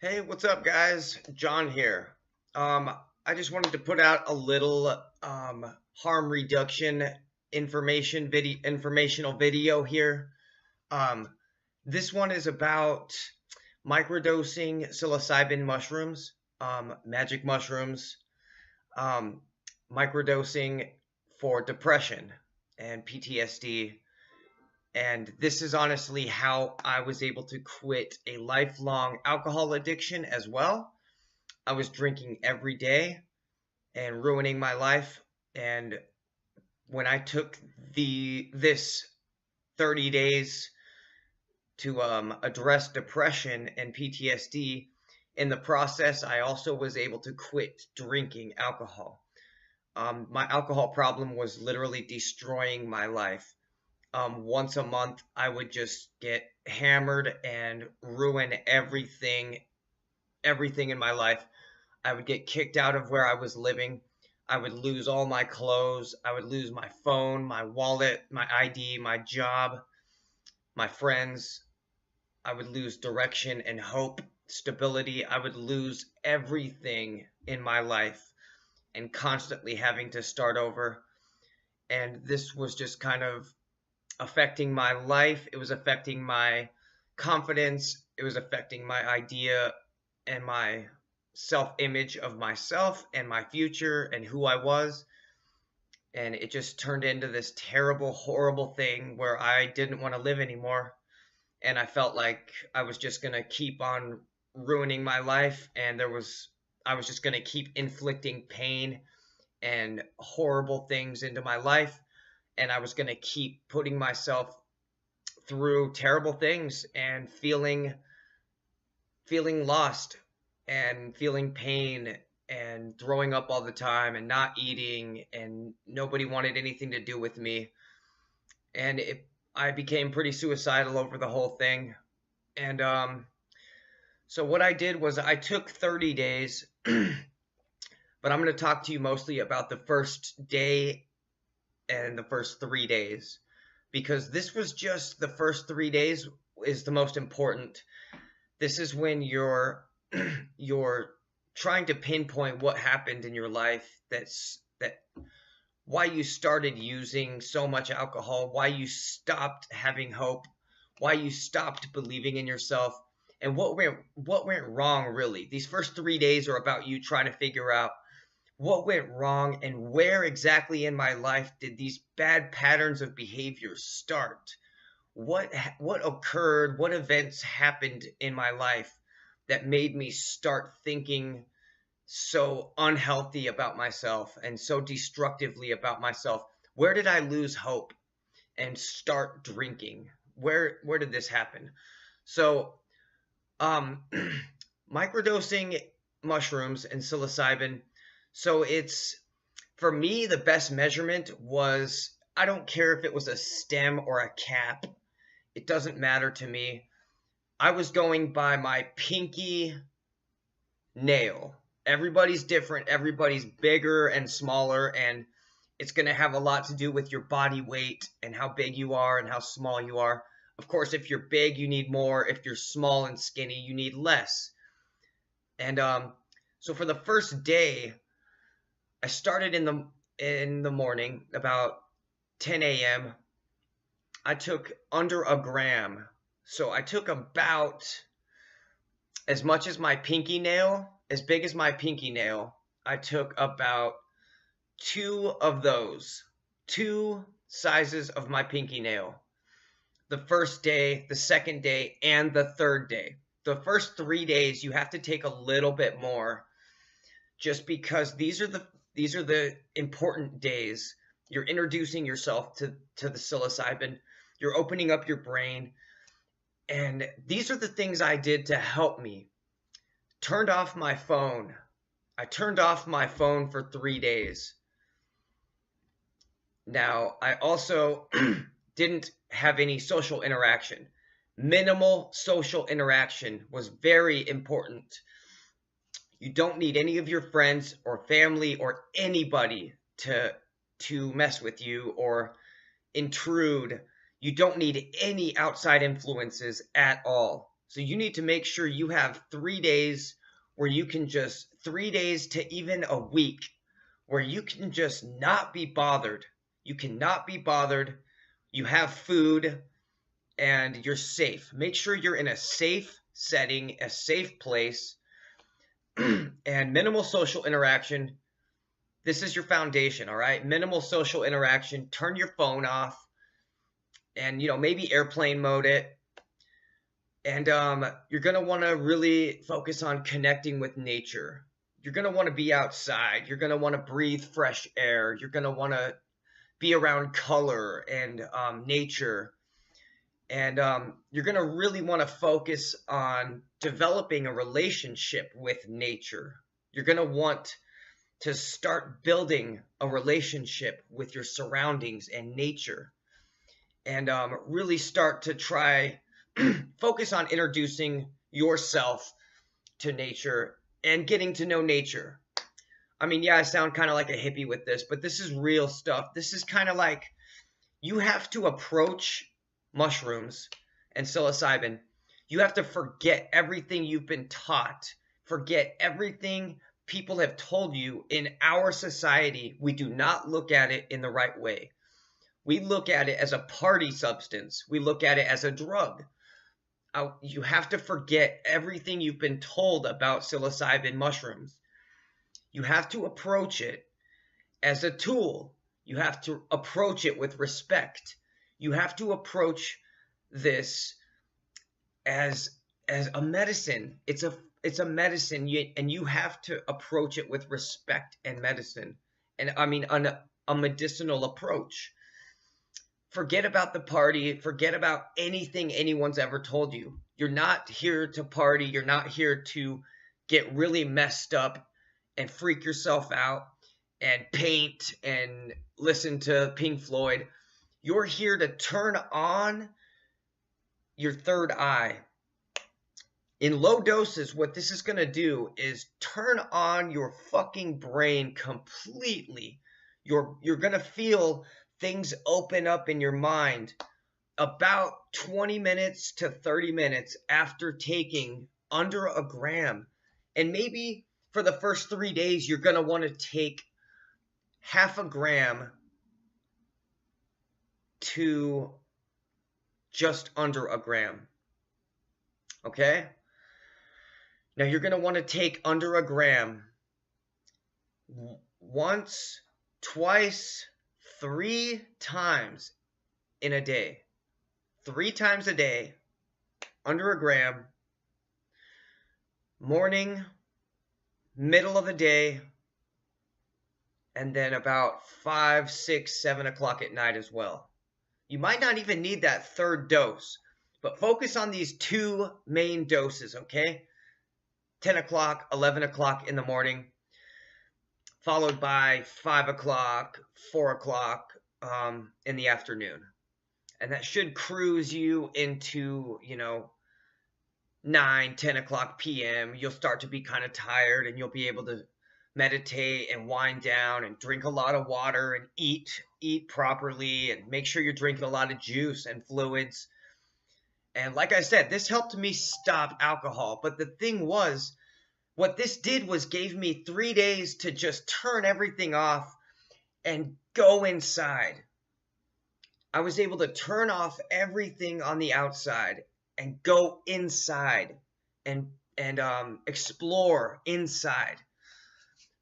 Hey, what's up, guys? John here. I just wanted to put out a little harm reduction informational video here. Um, this one is about microdosing psilocybin mushrooms, magic mushrooms, um, microdosing for depression and PTSD. And this is honestly how I was able to quit a lifelong alcohol addiction as well. I was drinking every day and ruining my life. And when I took this 30 days to address depression and PTSD, in the process, I also was able to quit drinking alcohol. My alcohol problem was literally destroying my life. Once a month, I would just get hammered and ruin everything in my life. I would get kicked out of where I was living. I would lose all my clothes. I would lose my phone, my wallet, my ID, my job, my friends. I would lose direction and hope, stability. I would lose everything in my life and constantly having to start over. And this was just kind of affecting my life. It was affecting my confidence. It was affecting my idea and my self-image of myself and my future and who I was. And it just turned into this terrible, horrible thing where I didn't want to live anymore. And I felt like I was just going to keep on ruining my life. And I was just going to keep inflicting pain and horrible things into my life. And I was going to keep putting myself through terrible things and feeling lost and feeling pain and throwing up all the time and not eating, and nobody wanted anything to do with me. And I became pretty suicidal over the whole thing. And so what I did was I took 30 days, but I'm going to talk to you mostly about the first day and the first 3 days, because this was just the first 3 days is the most important. This is when you're trying to pinpoint what happened in your life, that why you started using so much alcohol, why you stopped having hope, why you stopped believing in yourself, and what went wrong really. These first 3 days are about you trying to figure out what went wrong and where exactly in my life did these bad patterns of behavior start. What occurred, what events happened in my life that made me start thinking so unhealthy about myself and so destructively about myself? Where did I lose hope and start drinking? Where did this happen? So, um, microdosing mushrooms and psilocybin. So it's, for me, the best measurement was, I don't care if it was a stem or a cap. It doesn't matter to me. I was going by my pinky nail. Everybody's different. Everybody's bigger and smaller, and it's going to have a lot to do with your body weight and how big you are and how small you are. Of course, if you're big, you need more. If you're small and skinny, you need less. And so for the first day, I started in the morning about 10 a.m. I took under a gram. So I took about as much as my pinky nail, as big as my pinky nail. I took about two of those, two sizes of my pinky nail. The first day, the second day, and the third day. The first 3 days, you have to take a little bit more, just because these are the important days. You're introducing yourself to the psilocybin. You're opening up your brain. And these are the things I did to help me. Turned off my phone. I turned off my phone for 3 days. Now, I also didn't have any social interaction. Minimal social interaction was very important. You don't need any of your friends or family or anybody to mess with you or intrude. You don't need any outside influences at all. So you need to make sure you have 3 days where you can just 3 days to even a week where you can just not be bothered. You cannot be bothered. You have food and you're safe. Make sure you're in a safe setting, a safe place, and minimal social interaction. This is your foundation, all right? Minimal social interaction. Turn your phone off and, maybe airplane mode it. And you're going to want to really focus on connecting with nature. You're going to want to be outside. You're going to want to breathe fresh air. You're going to want to be around color and nature. And you're going to really want to focus on developing a relationship with nature. You're going to want to start building a relationship with your surroundings and nature. And really start to try focus on introducing yourself to nature and getting to know nature. I mean, yeah, I sound kind of like a hippie with this, but this is real stuff. This is kind of like you have to approach mushrooms and psilocybin. You have to forget everything you've been taught. Forget everything people have told you. In our society, we do not look at it in the right way. We look at it as a party substance. We look at it as a drug. You have to forget everything you've been told about psilocybin mushrooms. You have to approach it as a tool. You have to approach it with respect. You have to approach this as a medicine. It's a medicine, and you have to approach it with respect and medicine. And I mean, a medicinal approach. Forget about the party. Forget about anything anyone's ever told you. You're not here to party. You're not here to get really messed up and freak yourself out and paint and listen to Pink Floyd. You're here to turn on your third eye. In low doses, what this is going to do is turn on your fucking brain completely. You're going to feel things open up in your mind about 20 minutes to 30 minutes after taking under a gram. And maybe for the first 3 days, you're going to want to take half a gram to just under a gram. Okay? Now you're going to want to take under a gram once, twice, 3 times in a day. 3 times a day, under a gram, morning, middle of the day, and then about 5, 6, 7 o'clock at night as well. You might not even need that third dose, but focus on these 2 main doses, okay? 10 o'clock, 11 o'clock in the morning, followed by 5 o'clock, 4 o'clock in the afternoon. And that should cruise you into, 9, 10 o'clock p.m. You'll start to be kind of tired and you'll be able to meditate and wind down and drink a lot of water and eat properly and make sure you're drinking a lot of juice and fluids. And like I said, this helped me stop alcohol. But the thing was, what this did was gave me 3 days to just turn everything off and go inside. I was able to turn off everything on the outside and go inside and explore inside.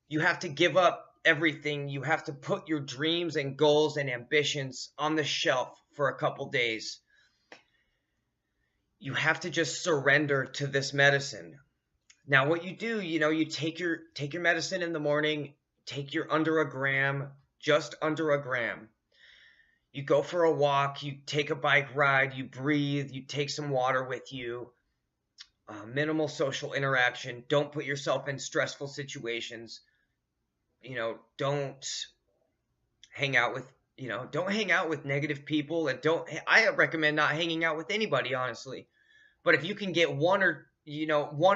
You have to give up everything. You have to put your dreams and goals and ambitions on the shelf for a couple days. You have to just surrender to this medicine. Now what you do, you take your medicine in the morning, take your under a gram, just under a gram. You go for a walk, you take a bike ride, you breathe, you take some water with you. Minimal social interaction. Don't put yourself in stressful situations. Don't hang out with negative people, and I recommend not hanging out with anybody, honestly. But if you can get one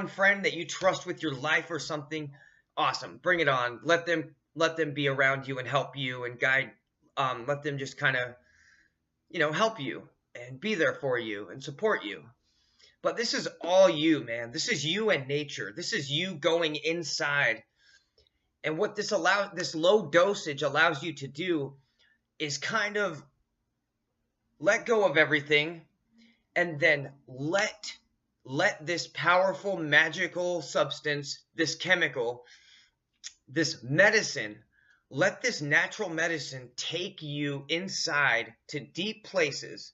friend that you trust with your life or something, awesome. Bring it on. Let them be around you and help you and guide. Let them just kind of, help you and be there for you and support you. But this is all you, man. This is you and nature. This is you going inside. And what this low dosage allows you to do is kind of let go of everything, and then let this powerful magical substance, this chemical, this medicine, let this natural medicine take you inside to deep places.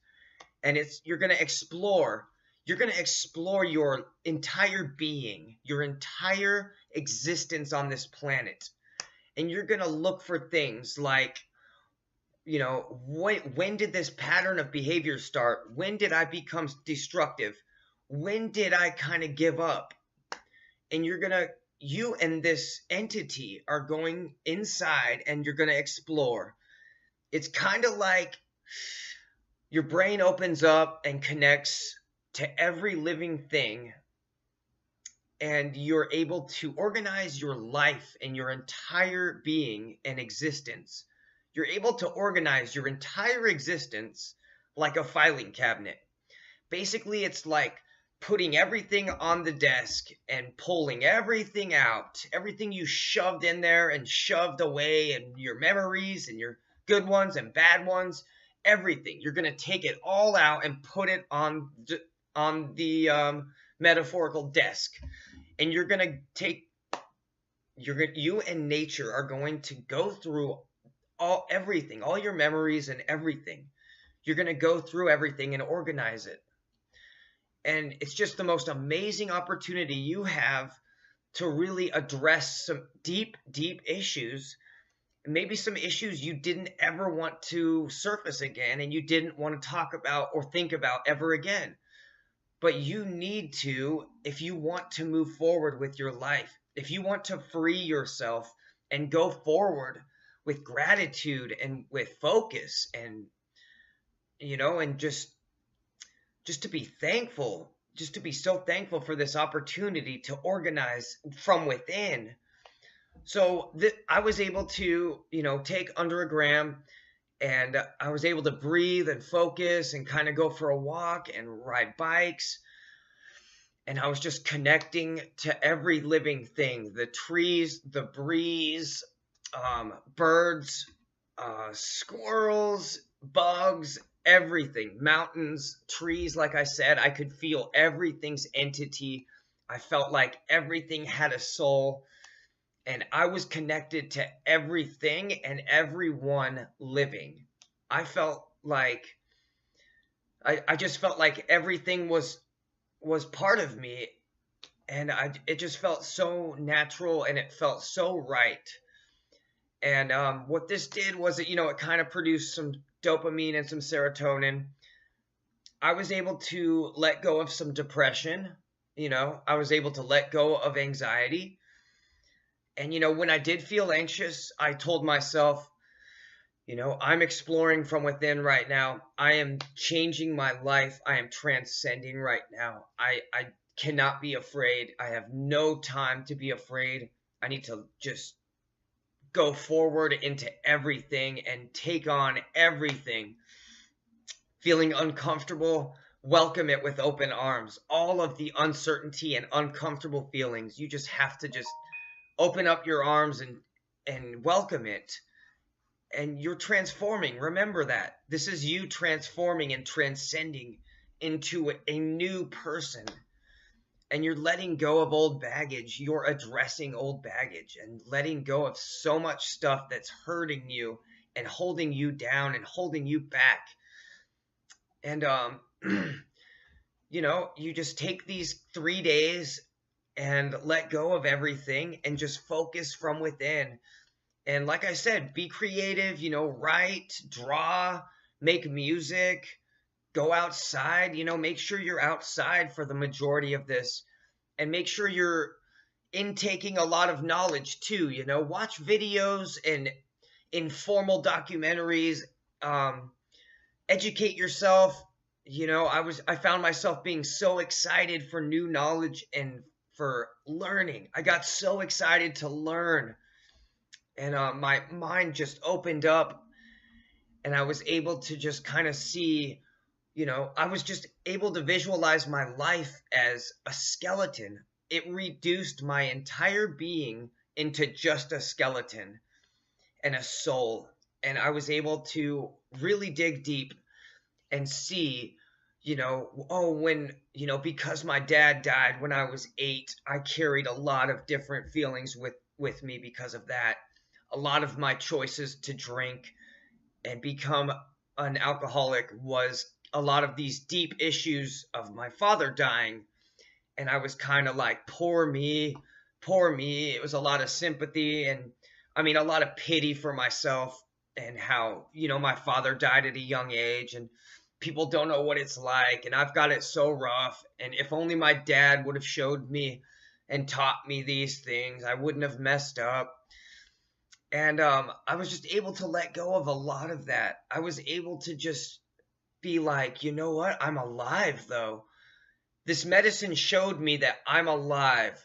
And you're going to explore your entire being, your entire existence on this planet. And you're going to look for things like, when did this pattern of behavior start? When did I become destructive? When did I kind of give up? And you and this entity are going inside, and you're going to explore. It's kind of like your brain opens up and connects to every living thing, and you're able to organize your life and your entire being and existence. You're able to organize your entire existence like a filing cabinet. Basically, it's like putting everything on the desk and pulling everything out, everything you shoved in there and shoved away, and your memories and your good ones and bad ones, everything. You're going to take it all out and put it on the metaphorical desk. And you're going to you and nature are going to go through everything, all your memories and everything. You're going to go through everything and organize it. And it's just the most amazing opportunity you have to really address some deep, deep issues. Maybe some issues you didn't ever want to surface again, and you didn't want to talk about or think about ever again. But you need to, if you want to move forward with your life, if you want to free yourself and go forward with gratitude and with focus, and and just to be thankful, just to be so thankful for this opportunity to organize from within. So I was able to, take under a gram, and I was able to breathe and focus and kind of go for a walk and ride bikes. And I was just connecting to every living thing, the trees, the breeze, birds, squirrels, bugs, everything, mountains, trees. Like I said, I could feel everything's entity. I felt like everything had a soul, and I was connected to everything and everyone living. I felt like, I just felt like everything was part of me, and it just felt so natural, and it felt so right. And what this did was it kind of produced some dopamine and some serotonin. I was able to let go of some depression. I was able to let go of anxiety. And, when I did feel anxious, I told myself, I'm exploring from within right now. I am changing my life. I am transcending right now. I cannot be afraid. I have no time to be afraid. I need to just go forward into everything and take on everything. Feeling uncomfortable, welcome it with open arms. All of the uncertainty and uncomfortable feelings, you just have to just open up your arms and welcome it. And you're transforming. Remember that. This is you transforming and transcending into a new person. And you're letting go of old baggage. You're addressing old baggage and letting go of so much stuff that's hurting you and holding you down and holding you back. And, you just take these 3 days and let go of everything and just focus from within. And like I said, be creative, write, draw, make music, go outside, make sure you're outside for the majority of this, and make sure you're intaking a lot of knowledge too, watch videos and informal documentaries, educate yourself. I found myself being so excited for new knowledge and for learning. I got so excited to learn, and my mind just opened up, and I was able to just kind of see I was just able to visualize my life as a skeleton. It reduced my entire being into just a skeleton and a soul. And I was able to really dig deep and see, because my dad died when I was 8, I carried a lot of different feelings with me because of that. A lot of my choices to drink and become an alcoholic was a lot of these deep issues of my father dying. And I was kind of like, poor me, poor me. It was a lot of sympathy and, a lot of pity for myself and how, my father died at a young age and people don't know what it's like. And I've got it so rough. And if only my dad would have showed me and taught me these things, I wouldn't have messed up. And I was just able to let go of a lot of that. I was able to just be like, you know what? I'm alive, though. This medicine showed me that I'm alive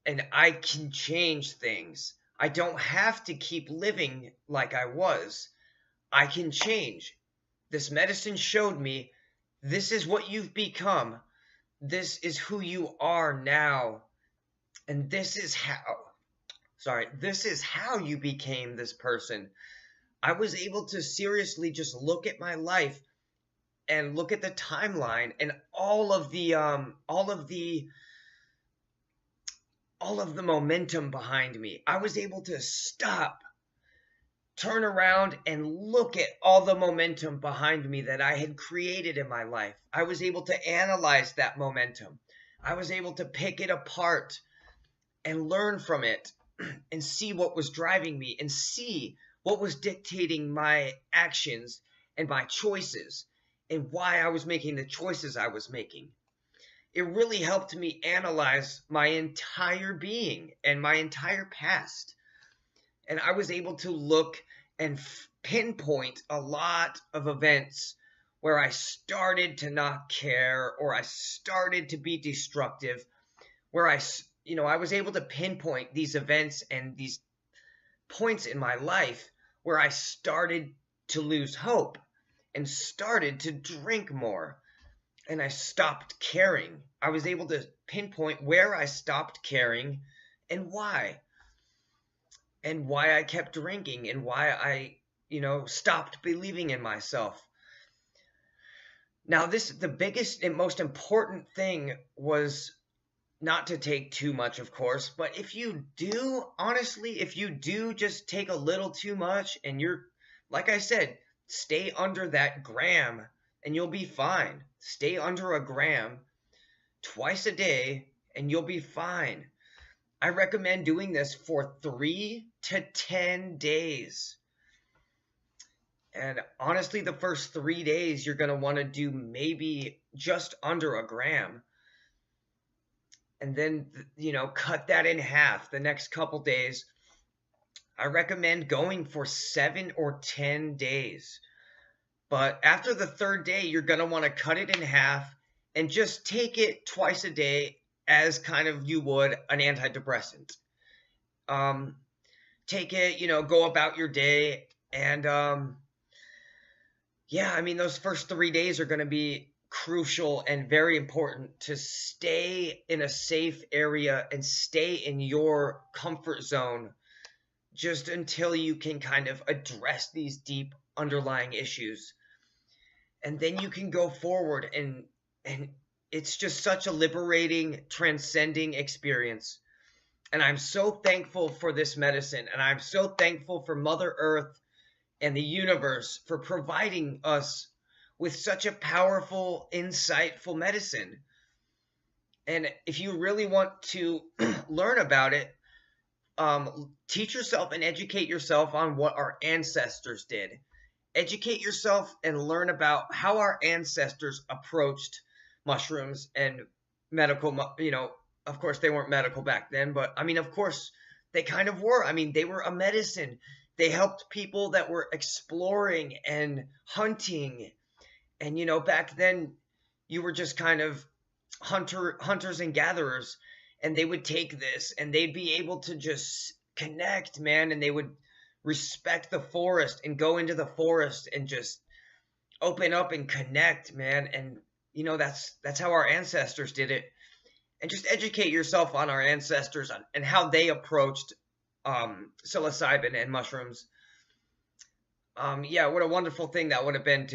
and I can change things. I don't have to keep living like I was. I can change. This medicine showed me this is what you've become. This is who you are now. And this is how you became this person. I was able to seriously just look at my life and look at the timeline and all of the momentum behind me. I was able to stop, turn around, and look at all the momentum behind me that I had created in my life. I was able to analyze that momentum. I was able to pick it apart and learn from it and see what was driving me and see what was dictating my actions and my choices and why I was making the choices I was making. It really helped me analyze my entire being and my entire past. And I was able to look and pinpoint a lot of events where I started to not care or I started to be destructive, where I was able to pinpoint these events and these points in my life where I started to lose hope and started to drink more and I stopped caring. I was able to pinpoint where I stopped caring and why I kept drinking and why I, stopped believing in myself. Now, the biggest and most important thing was not to take too much, of course, but if you do just take a little too much and you're, like I said, stay under that gram and you'll be fine. Stay under a gram twice a day and you'll be fine. I recommend doing this for 3 to 10 days. And honestly, the first 3 days, you're going to want to do maybe just under a gram. And then, cut that in half the next couple days. I recommend going for 7 or 10 days. But after the third day, you're going to want to cut it in half and just take it twice a day as kind of you would an antidepressant. Take it, go about your day. And, those first 3 days are going to be crucial and very important to stay in a safe area and stay in your comfort zone just until you can kind of address these deep underlying issues. And then you can go forward and it's just such a liberating, transcending experience. And I'm so thankful for this medicine. And I'm so thankful for Mother Earth and the universe for providing us with such a powerful, insightful medicine. And if you really want to learn about it, teach yourself and educate yourself on what our ancestors did. Educate yourself and learn about how our ancestors approached mushrooms and medical, of course they weren't medical back then, but of course they kind of were. They were a medicine. They helped people that were exploring and hunting. And, back then you were just kind of hunters and gatherers, and they would take this and they'd be able to just connect, man. And they would respect the forest and go into the forest and just open up and connect, man. And you know, that's how our ancestors did it. And just educate yourself on our ancestors and how they approached psilocybin and mushrooms. Yeah, what a wonderful thing that would have been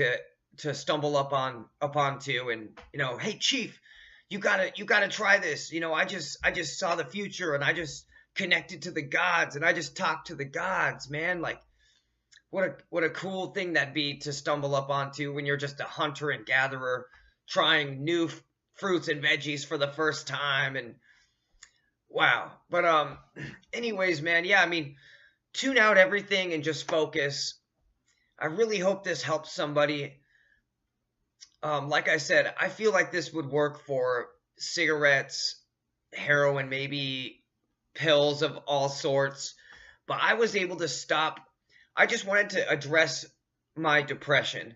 to stumble upon too. And you know, hey chief, you gotta try this. You know, I just saw the future, and I just connected to the gods, and I just talked to the gods, man. Like, what a cool thing that'd be to stumble up onto when you're just a hunter and gatherer trying new fruits and veggies for the first time. And wow. But anyways, man, yeah, I mean, tune out everything and just focus. I really hope this helps somebody. Like I said, I feel like this would work for cigarettes, heroin, maybe pills of all sorts. But I was able to stop. I just wanted to address my depression,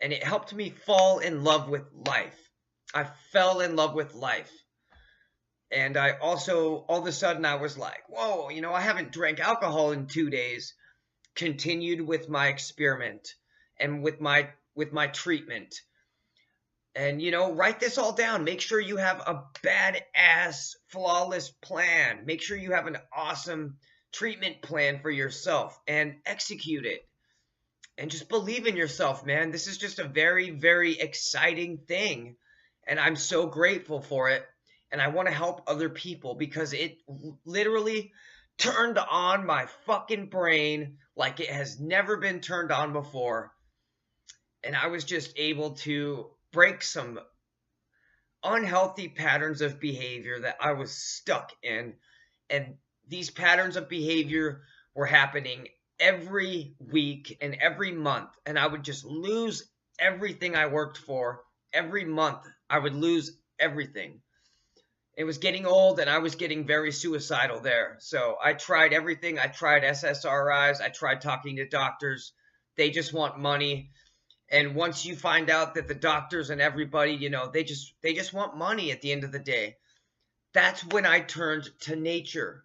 and it helped me fall in love with life. I fell in love with life. And I also, all of a sudden, I was like, whoa, you know, I haven't drank alcohol in 2 days. Continued with my experiment and with my treatment. And, you know, write this all down. Make sure you have a badass, flawless plan. Make sure you have an awesome treatment plan for yourself and execute it. And just believe in yourself, man. This is just a very, very exciting thing. And I'm so grateful for it. And I want to help other people because it literally turned on my fucking brain like it has never been turned on before. And I was just able to break some unhealthy patterns of behavior that I was stuck in. And these patterns of behavior were happening every week and every month. And I would just lose everything I worked for. Every month, I would lose everything. It was getting old, and I was getting very suicidal there. So I tried everything. I tried SSRIs. I tried talking to doctors. They just want money. And once you find out that the doctors and everybody, you know, they just want money at the end of the day. That's when I turned to nature.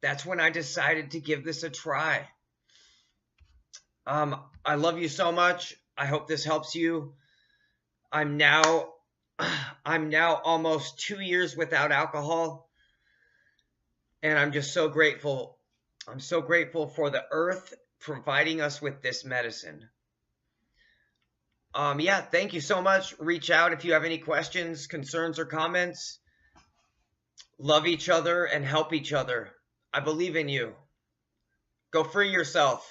That's when I decided to give this a try. I love you so much. I hope this helps you. I'm now almost 2 years without alcohol, and I'm just so grateful. I'm so grateful for the earth providing us with this medicine. Yeah, thank you so much. Reach out if you have any questions, concerns, or comments. Love each other and help each other. I believe in you. Go free yourself.